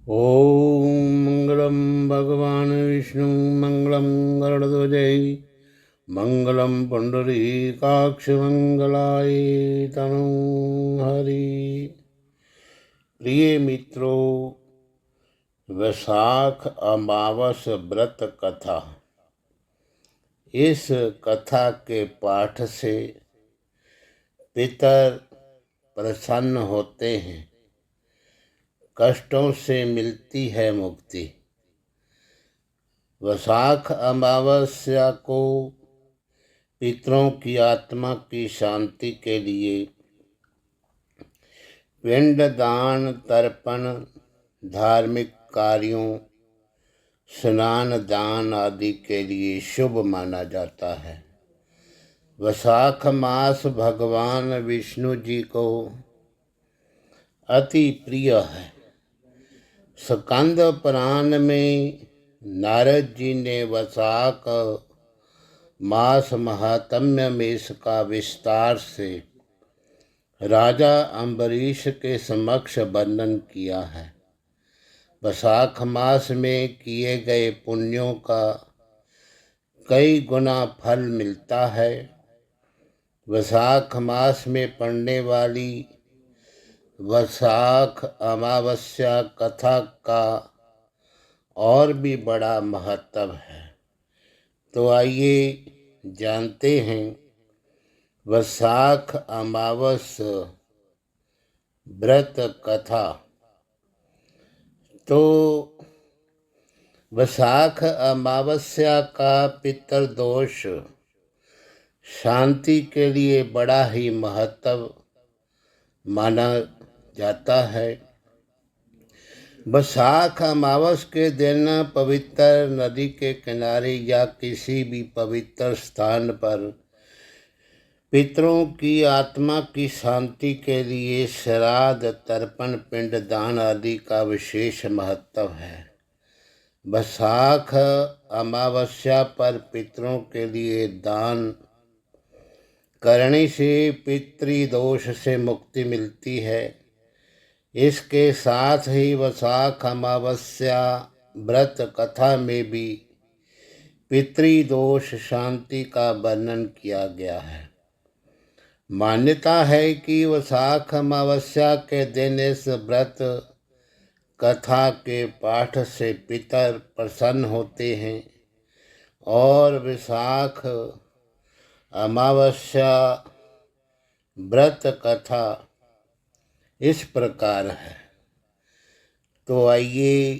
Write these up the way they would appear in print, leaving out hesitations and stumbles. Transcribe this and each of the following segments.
ओम मंगलम भगवान विष्णु मंगलम गरुड़ध्वजै मंगलम पुंडरीकाक्ष मंगलाय तनु हरि। प्रिय मित्रों, वैशाख अमावस व्रत कथा। इस कथा के पाठ से पितर प्रसन्न होते हैं, कष्टों से मिलती है मुक्ति। वैशाख अमावस्या को पितरों की आत्मा की शांति के लिए पिंड दान, तर्पण, धार्मिक कार्यों, स्नान दान आदि के लिए शुभ माना जाता है। वैशाख मास भगवान विष्णु जी को अति प्रिय है। स्कंद पुराण में नारद जी ने वैशाख मास महात्म्य में इसका विस्तार से राजा अम्बरीश के समक्ष वर्णन किया है। वैशाख मास में किए गए पुण्यों का कई गुना फल मिलता है। वैशाख मास में पड़ने वाली वैशाख अमावस्या कथा का और भी बड़ा महत्व है। तो आइए जानते हैं वैशाख अमावस व्रत कथा। तो वैशाख अमावस्या का पितृदोष शांति के लिए बड़ा ही महत्व माना जाता है। वैशाख अमावस के दिन पवित्र नदी के किनारे या किसी भी पवित्र स्थान पर पितरों की आत्मा की शांति के लिए श्राद्ध, तर्पण, पिंड दान आदि का विशेष महत्व है। वैशाख अमावस्या पर पितरों के लिए दान करने से पितृदोष से मुक्ति मिलती है। इसके साथ ही वैशाख अमावस्या व्रत कथा में भी पितृदोष शांति का वर्णन किया गया है। मान्यता है कि वैशाख अमावस्या के दिन इस व्रत कथा के पाठ से पितर प्रसन्न होते हैं। और वैशाख अमावस्या व्रत कथा इस प्रकार है। तो आइए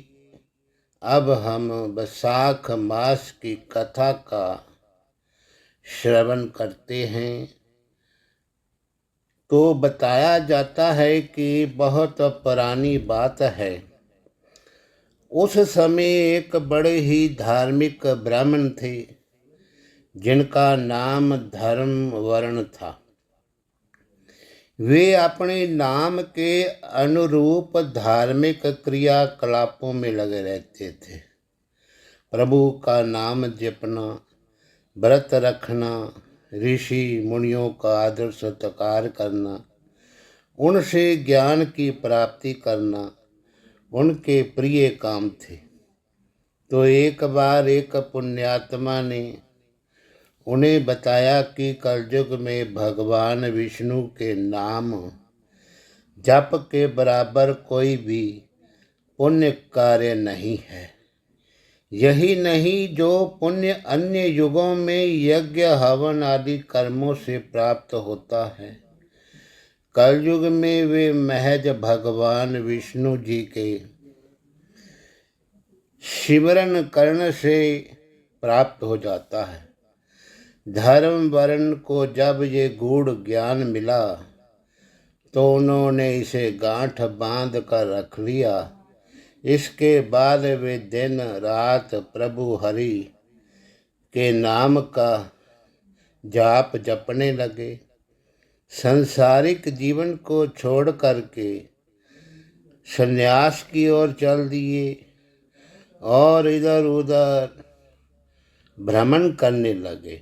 अब हम वैशाख मास की कथा का श्रवण करते हैं। तो बताया जाता है कि बहुत पुरानी बात है। उस समय एक बड़े ही धार्मिक ब्राह्मण थे जिनका नाम धर्मवर्ण था। वे अपने नाम के अनुरूप धार्मिक क्रियाकलापों में लगे रहते थे। प्रभु का नाम जपना, व्रत रखना, ऋषि मुनियों का आदर सत्कार करना, उनसे ज्ञान की प्राप्ति करना उनके प्रिय काम थे। तो एक बार एक पुण्यात्मा ने उन्हें बताया कि कलयुग में भगवान विष्णु के नाम जप के बराबर कोई भी पुण्य कार्य नहीं है। यही नहीं, जो पुण्य अन्य युगों में यज्ञ, हवन आदि कर्मों से प्राप्त होता है, कलयुग में वे महज भगवान विष्णु जी के सिमरन करने से प्राप्त हो जाता है। धर्म वर्ण को जब ये गूढ़ ज्ञान मिला तो उन्होंने इसे गांठ बांध कर रख लिया। इसके बाद वे दिन रात प्रभु हरि के नाम का जाप जपने लगे। संसारिक जीवन को छोड़ करके संन्यास की ओर चल दिए और इधर उधर भ्रमण करने लगे।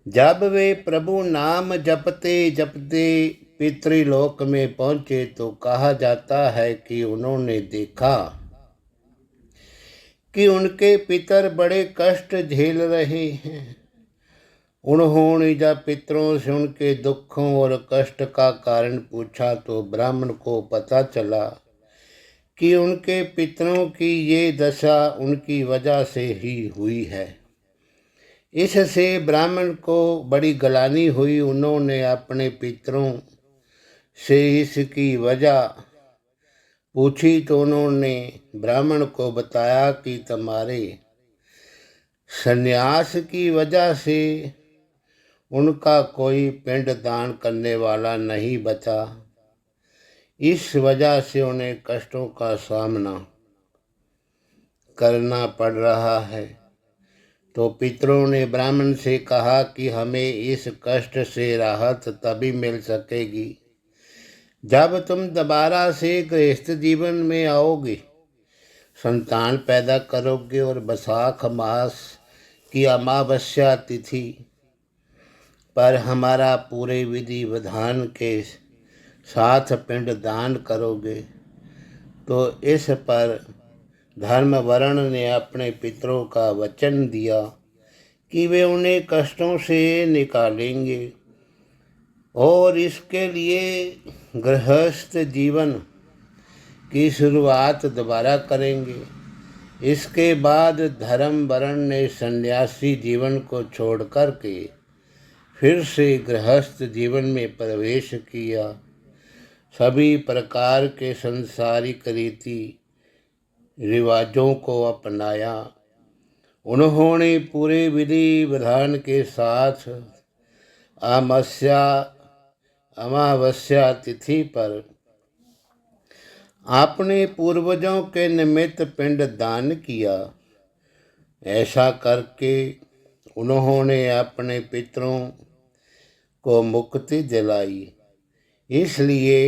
जब वे प्रभु नाम जपते जपते पितृलोक में पहुंचे तो कहा जाता है कि उन्होंने देखा कि उनके पितर बड़े कष्ट झेल रहे हैं। उन्होंने जब पितरों से उनके दुखों और कष्ट का कारण पूछा तो ब्राह्मण को पता चला कि उनके पितरों की ये दशा उनकी वजह से ही हुई है। इससे ब्राह्मण को बड़ी ग्लानि हुई। उन्होंने अपने पितरों से इसकी वजह पूछी तो उन्होंने ब्राह्मण को बताया कि तुम्हारे संन्यास की वजह से उनका कोई पिंड दान करने वाला नहीं बचा। इस वजह से उन्हें कष्टों का सामना करना पड़ रहा है। तो पितरों ने ब्राह्मण से कहा कि हमें इस कष्ट से राहत तभी मिल सकेगी जब तुम दोबारा से गृहस्थ जीवन में आओगे, संतान पैदा करोगे और वैशाख मास की अमावस्या तिथि पर हमारा पूरे विधि विधान के साथ पिंड दान करोगे। तो इस पर धर्मवर्ण ने अपने पितरों का वचन दिया कि वे उन्हें कष्टों से निकालेंगे और इसके लिए गृहस्थ जीवन की शुरुआत दोबारा करेंगे। इसके बाद धर्मवर्ण ने सन्यासी जीवन को छोड़ कर के फिर से गृहस्थ जीवन में प्रवेश किया। सभी प्रकार के संसारिक रीति रिवाजों को अपनाया। उन्होंने पूरे विधि विधान के साथ अमावस्या तिथि पर अपने पूर्वजों के निमित्त पिंड दान किया। ऐसा करके उन्होंने अपने पितरों को मुक्ति दिलाई। इसलिए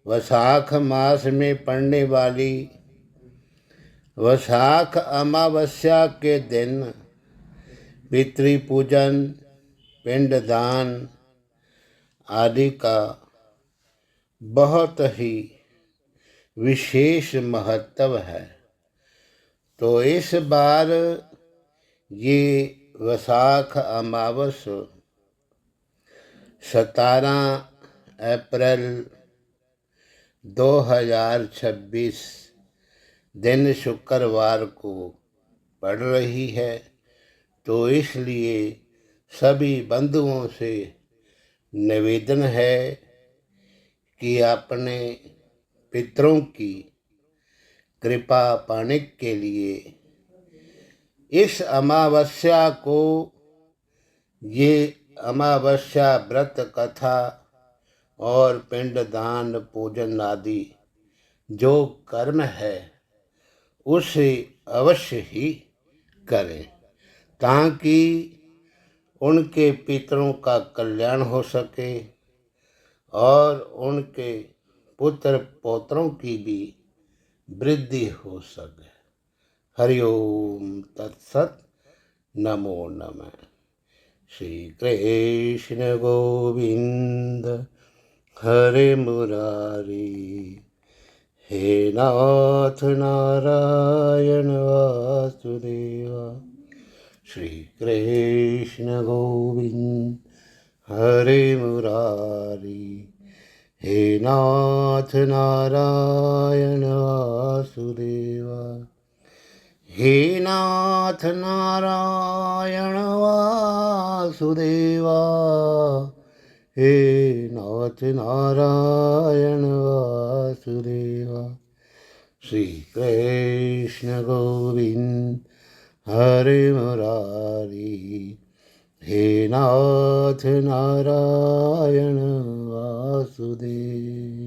वैशाख मास में पड़ने वाली वैशाख अमावस्या के दिन पितृपूजन, पिंडदान आदि का बहुत ही विशेष महत्व है। तो इस बार ये वैशाख अमावस्या 17 अप्रैल 2026 दिन शुक्रवार को पड़ रही है। तो इसलिए सभी बंधुओं से निवेदन है कि अपने पितरों की कृपा पाने के लिए इस अमावस्या को ये अमावस्या व्रत कथा और पिंडदान पूजन आदि जो कर्म है उसे अवश्य ही करें ताकि उनके पितरों का कल्याण हो सके और उनके पुत्र पौत्रों की भी वृद्धि हो सके। हरिओम तत्सत। नमो नमः। श्री कृष्ण गोविंद हरे मुरारी। हे नाथ नारायण वासुदेवा। श्री कृष्ण गोविंद हरे मुरारी। हे नाथ नारायण वासुदेवा। हे नाथ नारायण वासुदेवा। हे नाथ नारायण वासुदेवा। श्री कृष्ण गोविंद हरे मुरारी। हे नाथ नारायण वासुदेव।